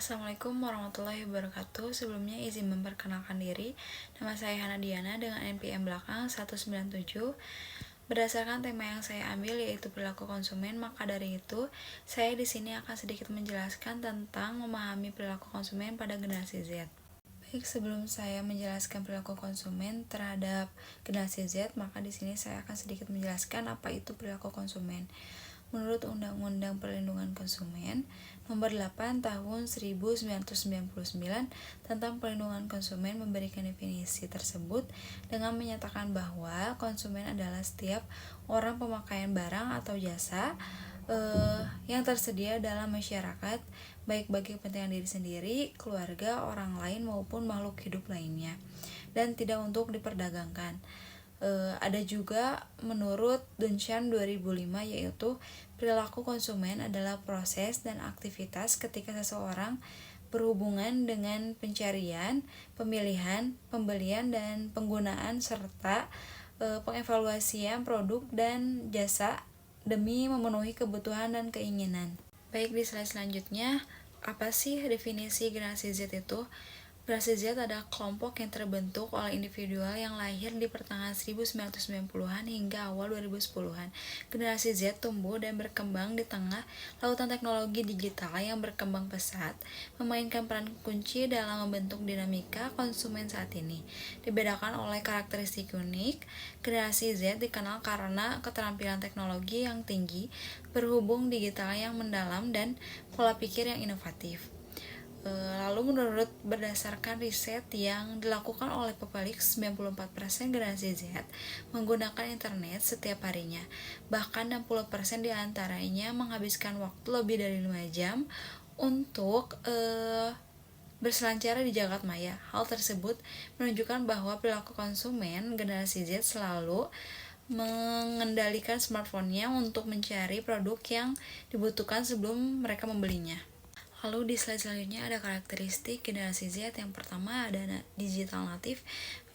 Assalamualaikum warahmatullahi wabarakatuh. Sebelumnya izin memperkenalkan diri. Nama saya Hana Diana dengan NPM belakang 197. Berdasarkan tema yang saya ambil yaitu perilaku konsumen, maka dari itu saya di sini akan sedikit menjelaskan tentang memahami perilaku konsumen pada generasi Z. Baik, sebelum saya menjelaskan perilaku konsumen terhadap generasi Z, maka di sini saya akan sedikit menjelaskan apa itu perilaku konsumen. Menurut Undang-Undang Perlindungan Konsumen Nomor 8 Tahun 1999 tentang Perlindungan Konsumen memberikan definisi tersebut dengan menyatakan bahwa konsumen adalah setiap orang pemakaian barang atau jasa yang tersedia dalam masyarakat, baik bagi kepentingan diri sendiri, keluarga, orang lain maupun makhluk hidup lainnya, dan tidak untuk diperdagangkan. Ada juga menurut Dunshan 2005, yaitu perilaku konsumen adalah proses dan aktivitas ketika seseorang berhubungan dengan pencarian, pemilihan, pembelian, dan penggunaan serta pengevaluasian produk dan jasa demi memenuhi kebutuhan dan keinginan. Baik, di slide selanjutnya, apa sih definisi generasi Z itu? Generasi Z adalah kelompok yang terbentuk oleh individual yang lahir di pertengahan 1990-an hingga awal 2010-an. Generasi Z tumbuh dan berkembang di tengah lautan teknologi digital yang berkembang pesat, memainkan peran kunci dalam membentuk dinamika konsumen saat ini. Dibedakan oleh karakteristik unik, generasi Z dikenal karena keterampilan teknologi yang tinggi, berhubung digital yang mendalam, dan pola pikir yang inovatif. Lalu menurut berdasarkan riset yang dilakukan oleh Populix, 94% generasi Z menggunakan internet setiap harinya. Bahkan 60% diantaranya menghabiskan waktu lebih dari 5 jam untuk berselancar di jagat maya. Hal tersebut menunjukkan bahwa perilaku konsumen generasi Z selalu mengendalikan smartphone-nya untuk mencari produk yang dibutuhkan sebelum mereka membelinya. Lalu di slide selanjutnya ada karakteristik generasi Z. Yang pertama ada digital native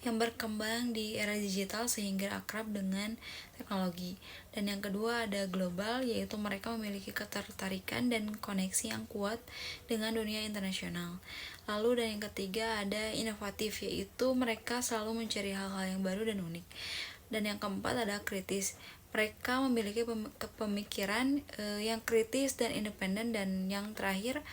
yang berkembang di era digital sehingga akrab dengan teknologi. Dan yang kedua ada global, yaitu mereka memiliki ketertarikan dan koneksi yang kuat dengan dunia internasional. Lalu dan yang ketiga ada inovatif, yaitu mereka selalu mencari hal-hal yang baru dan unik. Dan yang keempat ada kritis. Mereka memiliki pemikiran yang kritis dan independen. Dan yang terakhir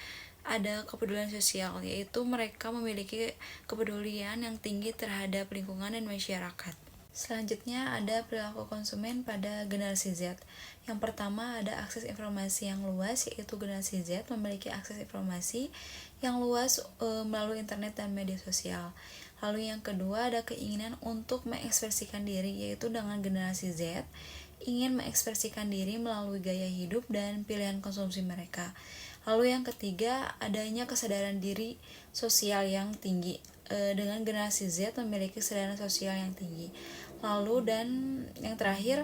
ada kepedulian sosial, yaitu mereka memiliki kepedulian yang tinggi terhadap lingkungan dan masyarakat. Selanjutnya ada perilaku konsumen pada generasi Z. Yang pertama ada akses informasi yang luas, yaitu generasi Z memiliki akses informasi yang luas melalui internet dan media sosial. Lalu yang kedua ada keinginan untuk mengekspresikan diri, yaitu dengan generasi Z ingin mengekspresikan diri melalui gaya hidup dan pilihan konsumsi mereka. Lalu yang ketiga adanya kesadaran diri sosial yang tinggi. Dengan generasi Z memiliki kesadaran sosial yang tinggi. Lalu dan yang terakhir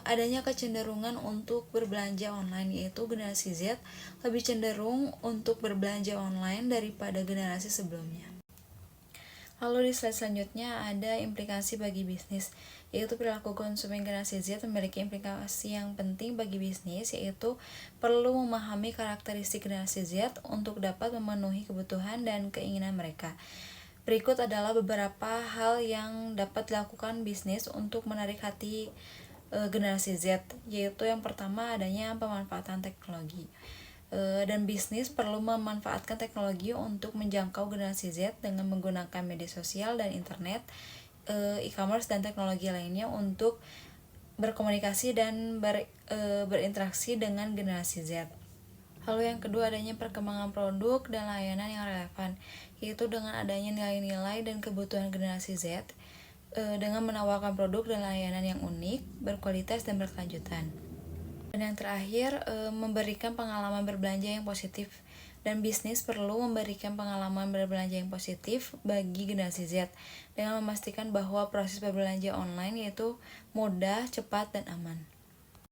adanya kecenderungan untuk berbelanja online, yaitu generasi Z lebih cenderung untuk berbelanja online daripada generasi sebelumnya. Lalu di slide selanjutnya ada implikasi bagi bisnis, yaitu perilaku konsumen generasi Z memiliki implikasi yang penting bagi bisnis, yaitu perlu memahami karakteristik generasi Z untuk dapat memenuhi kebutuhan dan keinginan mereka. Berikut adalah beberapa hal yang dapat dilakukan bisnis untuk menarik hati generasi Z, yaitu yang pertama adanya pemanfaatan teknologi. Dan bisnis perlu memanfaatkan teknologi untuk menjangkau generasi Z dengan menggunakan media sosial dan internet, e-commerce dan teknologi lainnya untuk berkomunikasi dan berinteraksi dengan generasi Z. Lalu yang kedua adanya perkembangan produk dan layanan yang relevan, yaitu dengan adanya nilai-nilai dan kebutuhan generasi Z dengan menawarkan produk dan layanan yang unik, berkualitas dan berkelanjutan. Dan yang terakhir, memberikan pengalaman berbelanja yang positif. Dan bisnis perlu memberikan pengalaman berbelanja yang positif bagi generasi Z dengan memastikan bahwa proses berbelanja online yaitu mudah, cepat, dan aman.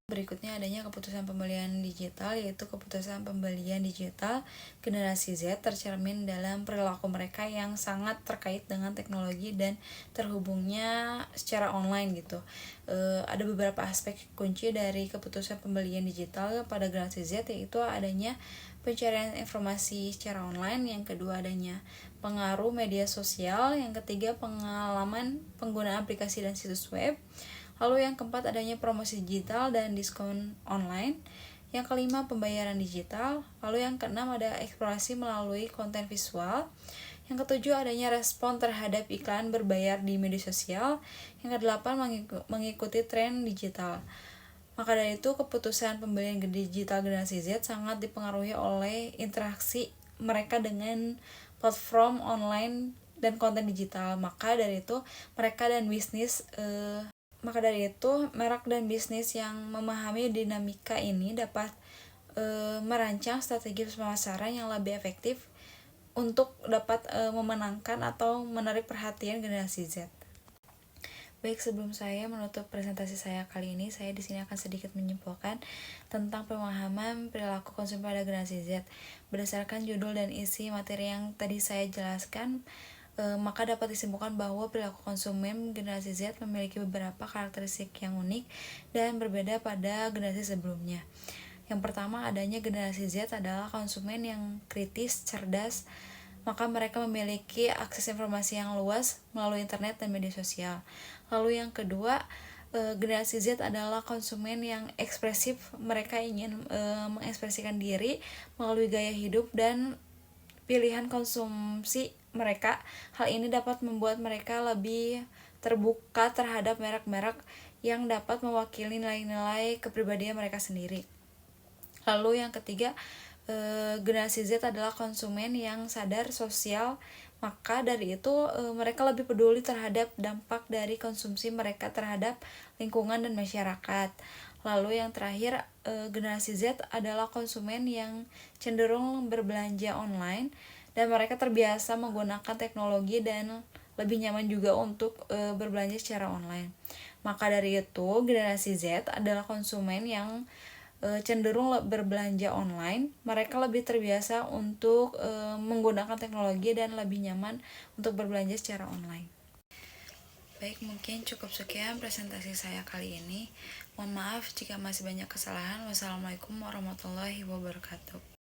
Berikutnya adanya keputusan pembelian digital, yaitu keputusan pembelian digital generasi Z tercermin dalam perilaku mereka yang sangat terkait dengan teknologi dan terhubungnya secara online gitu. Ada beberapa aspek kunci dari keputusan pembelian digital pada generasi Z, yaitu adanya pencarian informasi secara online, yang kedua adanya pengaruh media sosial, yang ketiga pengalaman pengguna aplikasi dan situs web, lalu yang keempat adanya promosi digital dan diskon online, yang kelima pembayaran digital, lalu yang keenam ada eksplorasi melalui konten visual, yang ketujuh adanya respon terhadap iklan berbayar di media sosial, yang kedelapan mengikuti tren digital. Maka dari itu, keputusan pembelian digital generasi Z sangat dipengaruhi oleh interaksi mereka dengan platform online dan konten digital. Maka dari itu, merek dan bisnis yang memahami dinamika ini dapat merancang strategi pemasaran yang lebih efektif untuk dapat memenangkan atau menarik perhatian generasi Z. Baik, sebelum saya menutup presentasi saya kali ini, saya di sini akan sedikit menyimpulkan tentang pemahaman perilaku konsumen pada generasi Z. Berdasarkan judul dan isi materi yang tadi saya jelaskan, maka dapat disimpulkan bahwa perilaku konsumen generasi Z memiliki beberapa karakteristik yang unik dan berbeda pada generasi sebelumnya. Yang pertama, adanya generasi Z adalah konsumen yang kritis, cerdas, maka mereka memiliki akses informasi yang luas melalui internet dan media sosial. Lalu yang kedua, generasi Z adalah konsumen yang ekspresif, mereka ingin mengekspresikan diri melalui gaya hidup dan pilihan konsumsi mereka. Hal ini dapat membuat mereka lebih terbuka terhadap merek-merek yang dapat mewakili nilai-nilai kepribadian mereka sendiri. Lalu yang ketiga, generasi Z adalah konsumen yang sadar sosial, maka dari itu mereka lebih peduli terhadap dampak dari konsumsi mereka terhadap lingkungan dan masyarakat. Lalu yang terakhir, generasi Z adalah konsumen yang cenderung berbelanja online dan mereka terbiasa menggunakan teknologi dan lebih nyaman juga untuk berbelanja secara online. Maka dari itu, generasi Z adalah konsumen yang cenderung berbelanja online. Mereka lebih terbiasa untuk menggunakan teknologi dan lebih nyaman untuk berbelanja secara online. Baik, mungkin cukup sekian presentasi saya kali ini. Mohon maaf jika masih banyak kesalahan. Wassalamualaikum warahmatullahi wabarakatuh.